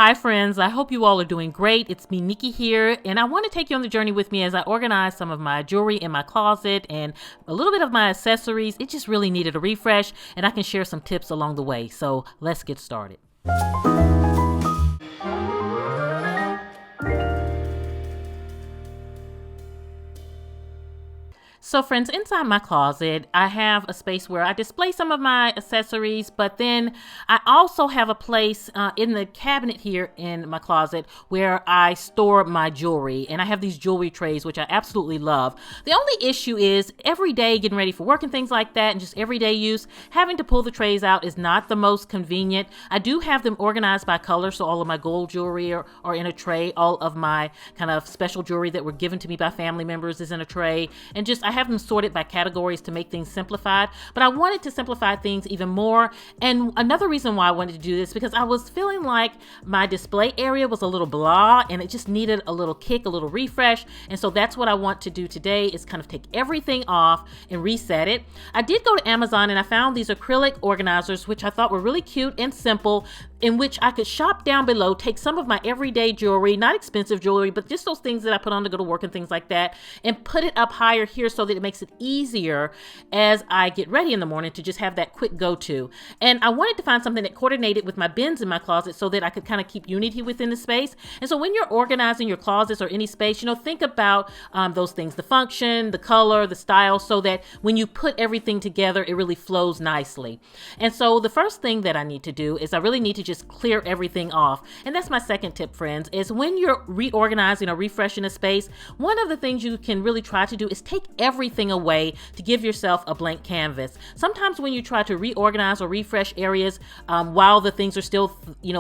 Hi friends, I hope you all are doing great. It's me, Nikki here, and I want to take you on the journey with me as I organize some of my jewelry in my closet and a little bit of my accessories. It just really needed a refresh, and I can share some tips along the way. So let's get started. So friends, inside my closet, I have a space where I display some of my accessories, but then I also have a place in the cabinet here in my closet where I store my jewelry. And I have these jewelry trays, which I absolutely love. The only issue is every day getting ready for work and things like that, and just everyday use, having to pull the trays out is not the most convenient. I do have them organized by color, so all of my gold jewelry are in a tray. All of my kind of special jewelry that were given to me by family members is in a tray. And just I have them sorted by categories to make things simplified, but I wanted to simplify things even more. And another reason why I wanted to do this, because I was feeling like my display area was a little blah and it just needed a little kick, a little refresh. And so that's what I want to do today, is kind of take everything off and reset it. I did go to Amazon and I found these acrylic organizers, which I thought were really cute and simple, in which I could shop down below, take some of my everyday jewelry, not expensive jewelry, but just those things that I put on to go to work and things like that, and put it up higher here so that it makes it easier as I get ready in the morning to just have that quick go-to. And I wanted to find something that coordinated with my bins in my closet so that I could kind of keep unity within the space. And so when you're organizing your closets or any space, think about those things, the function, the color, the style, so that when you put everything together, it really flows nicely. And so the first thing that I need to do is I really need to just clear everything off. And that's my second tip, friends, is when you're reorganizing or refreshing a space, one of the things you can really try to do is take everything away to give yourself a blank canvas. Sometimes when you try to reorganize or refresh areas while the things are still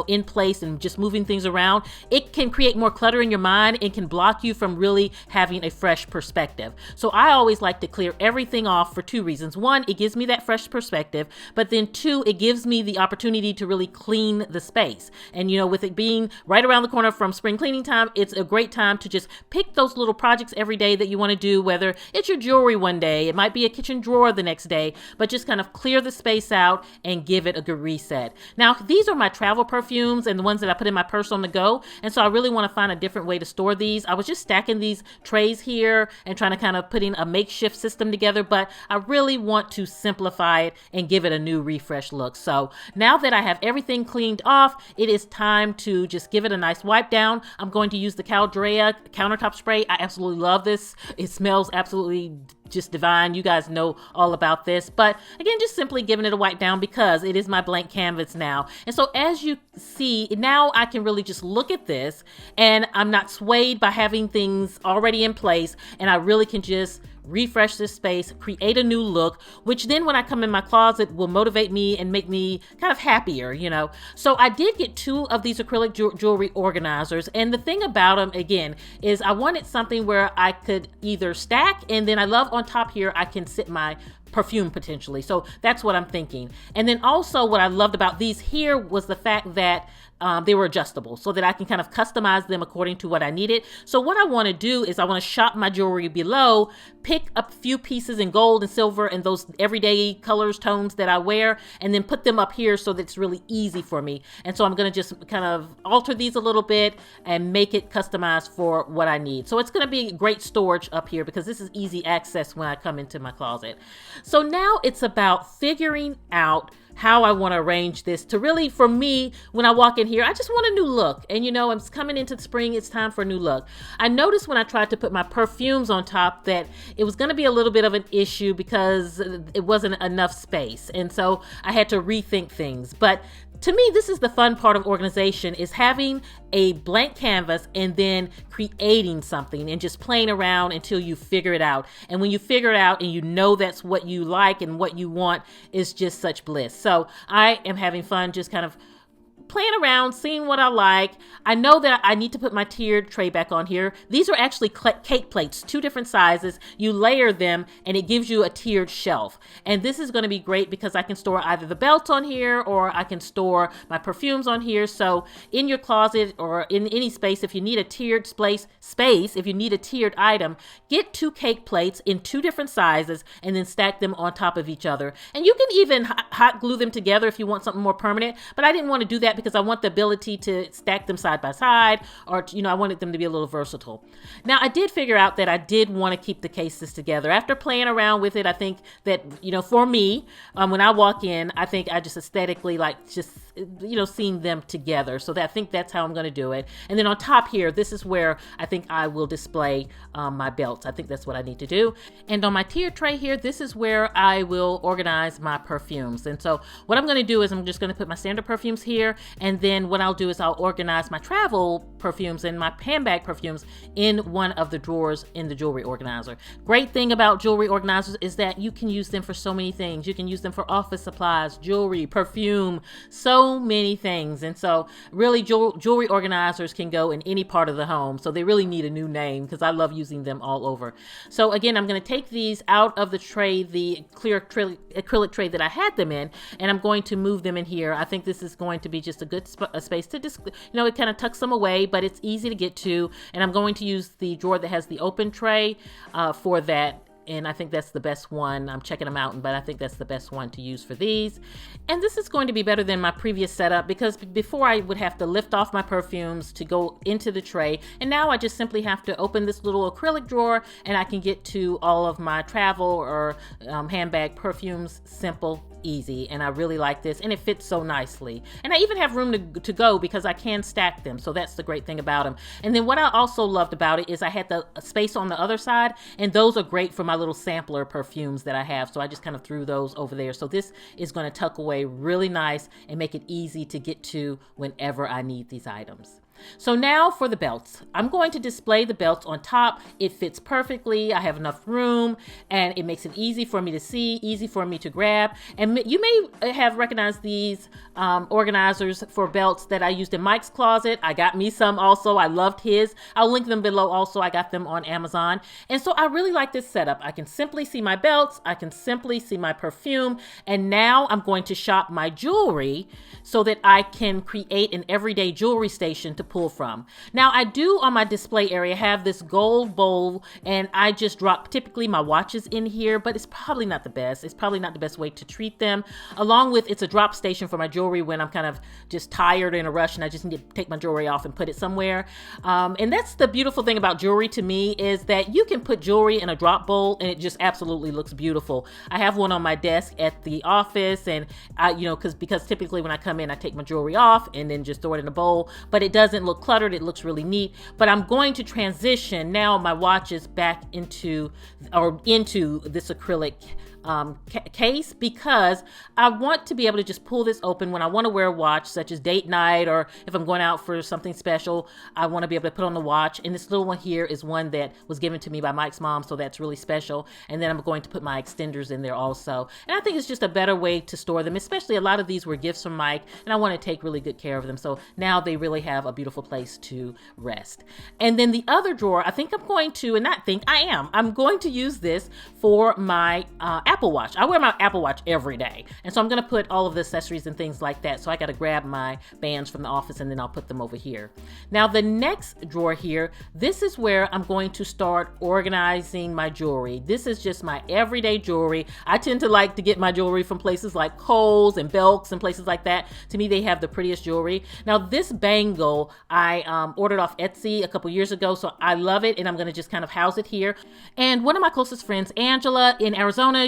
in place and just moving things around, it can create more clutter in your mind and can block you from really having a fresh perspective. So I always like to clear everything off for two reasons. One, it gives me that fresh perspective, but then two, it gives me the opportunity to really clean the space. And with it being right around the corner from spring cleaning time, it's a great time to just pick those little projects every day that you want to do, whether it's your jewelry one day, it might be a kitchen drawer the next day, but just kind of clear the space out and give it a good reset. Now, these are my travel perfumes and the ones that I put in my purse on the go. And so I really want to find a different way to store these. I was just stacking these trays here and trying to kind of put in a makeshift system together, but I really want to simplify it and give it a new refresh look. So now that I have everything cleaned off, it is time to just give it a nice wipe down. I'm going to use the Caldrea countertop spray. I absolutely love this. It smells absolutely just divine. You guys know all about this, but again, just simply giving it a wipe down because it is my blank canvas now. And so as you see, now I can really just look at this and I'm not swayed by having things already in place, and I really can just refresh this space, create a new look, which then when I come in my closet will motivate me and make me kind of happier, So I did get two of these acrylic jewelry organizers, and the thing about them, again, is I wanted something where I could either stack, and then I love on top here I can sit my perfume potentially. So that's what I'm thinking. And then also what I loved about these here was the fact that they were adjustable so that I can kind of customize them according to what I needed. So what I want to do is I want to shop my jewelry below, pick up a few pieces in gold and silver and those everyday colors, tones that I wear, and then put them up here so that it's really easy for me. And so I'm going to just kind of alter these a little bit and make it customized for what I need. So it's going to be great storage up here because this is easy access when I come into my closet. So now it's about figuring out how I want to arrange this to really, for me, when I walk in here, I just want a new look. And I'm coming into the spring, it's time for a new look. I noticed when I tried to put my perfumes on top that it was going to be a little bit of an issue because it wasn't enough space. And so I had to rethink things. But to me, this is the fun part of organization, is having a blank canvas and then creating something and just playing around until you figure it out. And when you figure it out and that's what you like and what you want, is just such bliss. So I am having fun just kind of playing around, seeing what I like. I know that I need to put my tiered tray back on here. These are actually cake plates, 2 different sizes. You layer them and it gives you a tiered shelf. And this is going to be great because I can store either the belts on here or I can store my perfumes on here. So in your closet or in any space, if you need a tiered space, if you need a tiered item, get 2 cake plates in 2 different sizes and then stack them on top of each other. And you can even hot glue them together if you want something more permanent, but I didn't want to do that that because I want the ability to stack them side by side, or, you know, I wanted them to be a little versatile. Now, I did figure out that I did want to keep the cases together. After playing around with it, I think that, you know, for me, when I walk in, I think I just aesthetically like just, you know, seeing them together. So I think that's how I'm going to do it. And then on top here, this is where I think I will display my belts. I think that's what I need to do. And on my tier tray here, this is where I will organize my perfumes. And so what I'm going to do is I'm just going to put my standard perfumes here. And then what I'll do is I'll organize my travel perfumes and my handbag perfumes in one of the drawers in the jewelry organizer. Great thing about jewelry organizers is that you can use them for so many things. You can use them for office supplies, jewelry, perfume, so many things. And so really jewelry organizers can go in any part of the home. So they really need a new name because I love using them all over. So again, I'm going to take these out of the tray, the clear acrylic tray that I had them in, and I'm going to move them in here. I think this is going to be just a good space to just, you know, it kind of tucks them away, but it's easy to get to. And I'm going to use the drawer that has the open tray for that. And I think that's the best one. I'm checking them out, but I think that's the best one to use for these. And this is going to be better than my previous setup because before I would have to lift off my perfumes to go into the tray. And now I just simply have to open this little acrylic drawer and I can get to all of my travel or handbag perfumes. Simple, easy, and I really like this, and it fits so nicely. And I even have room to go because I can stack them, so that's the great thing about them. And then what I also loved about it is I had the space on the other side, and those are great for my little sampler perfumes that I have, so I just kind of threw those over there. So this is going to tuck away really nice and make it easy to get to whenever I need these items. So now for the belts. I'm going to display the belts on top. It fits perfectly. I have enough room and it makes it easy for me to see, easy for me to grab. And you may have recognized these organizers for belts that I used in Mike's closet. I got me some also. I loved his. I'll link them below also. I got them on Amazon. And so I really like this setup. I can simply see my belts. I can simply see my perfume. And now I'm going to shop my jewelry so that I can create an everyday jewelry station to pull from. Now I do on my display area have this gold bowl, and I just drop typically my watches in here, but it's probably not the best. It's probably not the best way to treat them. Along with it's a drop station for my jewelry when I'm kind of just tired in a rush and I just need to take my jewelry off and put it somewhere. And that's the beautiful thing about jewelry to me is that you can put jewelry in a drop bowl and it just absolutely looks beautiful. I have one on my desk at the office, and because typically when I come in I take my jewelry off and then just throw it in a bowl, but it doesn't look cluttered. It looks really neat. But I'm going to transition now my watches back into this acrylic case because I want to be able to just pull this open when I want to wear a watch, such as date night, or if I'm going out for something special. I want to be able to put on the watch, and this little one here is one that was given to me by Mike's mom, so that's really special. And then I'm going to put my extenders in there also, and I think it's just a better way to store them, especially a lot of these were gifts from Mike, and I want to take really good care of them, so now they really have a beautiful place to rest. And then the other drawer, I think I'm going to, and not think, I am, I'm going to use this for my Apple Watch. I wear my Apple Watch every day, and so I'm going to put all of the accessories and things like that. So I got to grab my bands from the office and then I'll put them over here. Now the next drawer here, this is where I'm going to start organizing my jewelry. This is just my everyday jewelry. I tend to like to get my jewelry from places like Kohl's and Belk's and places like that. To me, they have the prettiest jewelry. Now this bangle I ordered off Etsy a couple years ago, so I love it, and I'm going to just kind of house it here. And one of my closest friends, Angela in Arizona,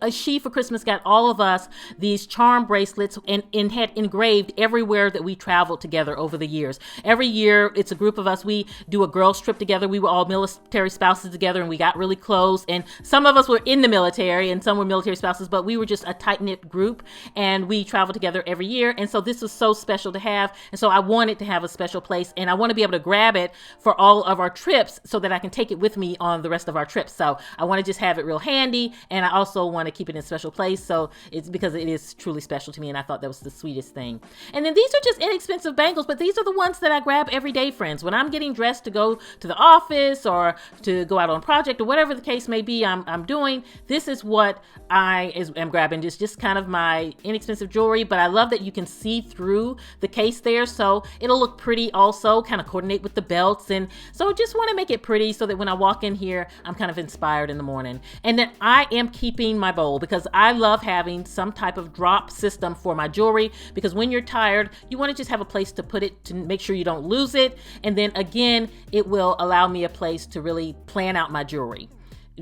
she for Christmas got all of us these charm bracelets and had engraved everywhere that we traveled together over the years. Every year, it's a group of us. We do a girls trip together. We were all military spouses together, and we got really close. And some of us were in the military and some were military spouses, but we were just a tight-knit group, and we traveled together every year. And so this was so special to have. And so I wanted to have a special place, and I want to be able to grab it for all of our trips so that I can take it with me on the rest of our trips. So I want to just have it real handy, and I also want to keep it in a special place. So it's because it is truly special to me, and I thought that was the sweetest thing. And then these are just inexpensive bangles, but these are the ones that I grab every day, friends. When I'm getting dressed to go to the office or to go out on a project or whatever the case may be I'm doing, this is what I am grabbing. Just kind of my inexpensive jewelry, but I love that you can see through the case there, so it'll look pretty also, kind of coordinate with the belts. And so just want to make it pretty so that when I walk in here, I'm kind of inspired in the morning. And then I am keeping shopping my bowl because I love having some type of drop system for my jewelry, because when you're tired, you want to just have a place to put it to make sure you don't lose it. And then again, it will allow me a place to really plan out my jewelry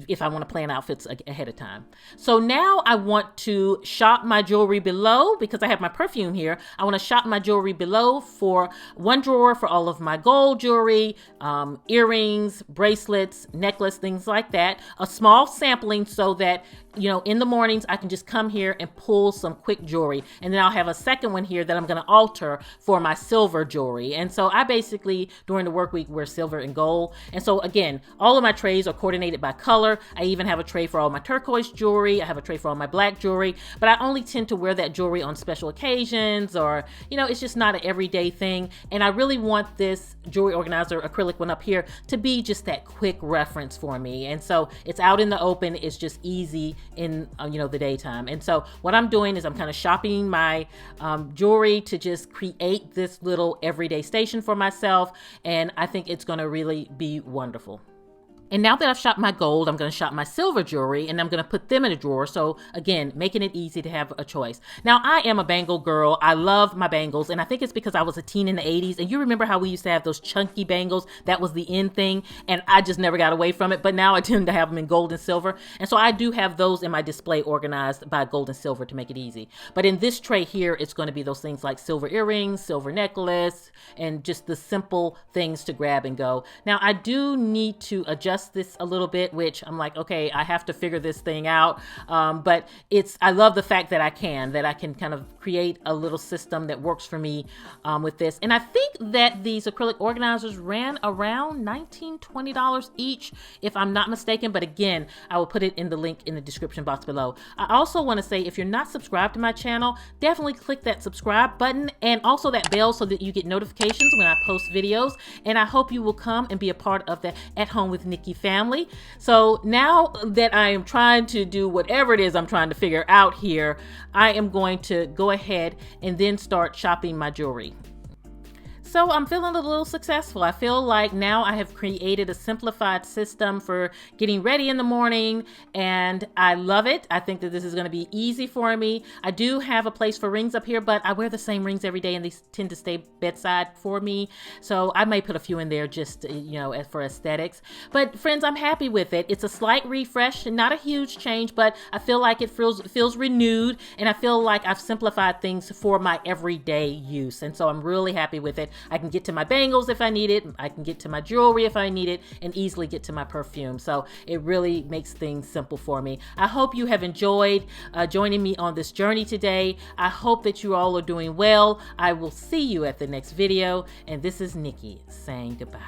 if I want to plan outfits ahead of time. So now I want to shop my jewelry below because I have my perfume here. I want to shop my jewelry below for one drawer for all of my gold jewelry, earrings, bracelets, necklace, things like that. A small sampling so that, you know, in the mornings I can just come here and pull some quick jewelry. And then I'll have a second one here that I'm going to alter for my silver jewelry. And so I basically, during the work week, wear silver and gold. And so again, all of my trays are coordinated by color. I even have a tray for all my turquoise jewelry. I have a tray for all my black jewelry, but I only tend to wear that jewelry on special occasions, or, you know, it's just not an everyday thing. And I really want this jewelry organizer acrylic one up here to be just that quick reference for me. And so it's out in the open. It's just easy in, you know, the daytime. And so what I'm doing is I'm kind of shopping my jewelry to just create this little everyday station for myself. And I think it's going to really be wonderful. And now that I've shopped my gold, I'm going to shop my silver jewelry, and I'm going to put them in a drawer. So again, making it easy to have a choice. Now, I am a bangle girl. I love my bangles, and I think it's because I was a teen in the 80s. And you remember how we used to have those chunky bangles? That was the in thing, and I just never got away from it. But now I tend to have them in gold and silver. And so I do have those in my display organized by gold and silver to make it easy. But in this tray here, it's going to be those things like silver earrings, silver necklace, and just the simple things to grab and go. Now, I do need to adjust this a little bit, which I'm like, okay, I have to figure this thing out. But I love the fact that I can kind of create a little system that works for me with this. And I think that these acrylic organizers ran around $19, $20 each, if I'm not mistaken. But again, I will put it in the link in the description box below. I also want to say, if you're not subscribed to my channel, definitely click that subscribe button and also that bell so that you get notifications when I post videos. And I hope you will come and be a part of the At Home with Nikki family. So now that I am trying to do whatever it is I'm trying to figure out here, I am going to go ahead and then start shopping my jewelry. So I'm feeling a little successful. I feel like now I have created a simplified system for getting ready in the morning, and I love it. I think that this is going to be easy for me. I do have a place for rings up here, but I wear the same rings every day and they tend to stay bedside for me. So I may put a few in there just, you know, for aesthetics. But friends, I'm happy with it. It's a slight refresh, not a huge change, but I feel like it feels renewed, and I feel like I've simplified things for my everyday use. And so I'm really happy with it. I can get to my bangles if I need it. I can get to my jewelry if I need it, and easily get to my perfume. So it really makes things simple for me. I hope you have enjoyed joining me on this journey today. I hope that you all are doing well. I will see you at the next video. And this is Nikki saying goodbye.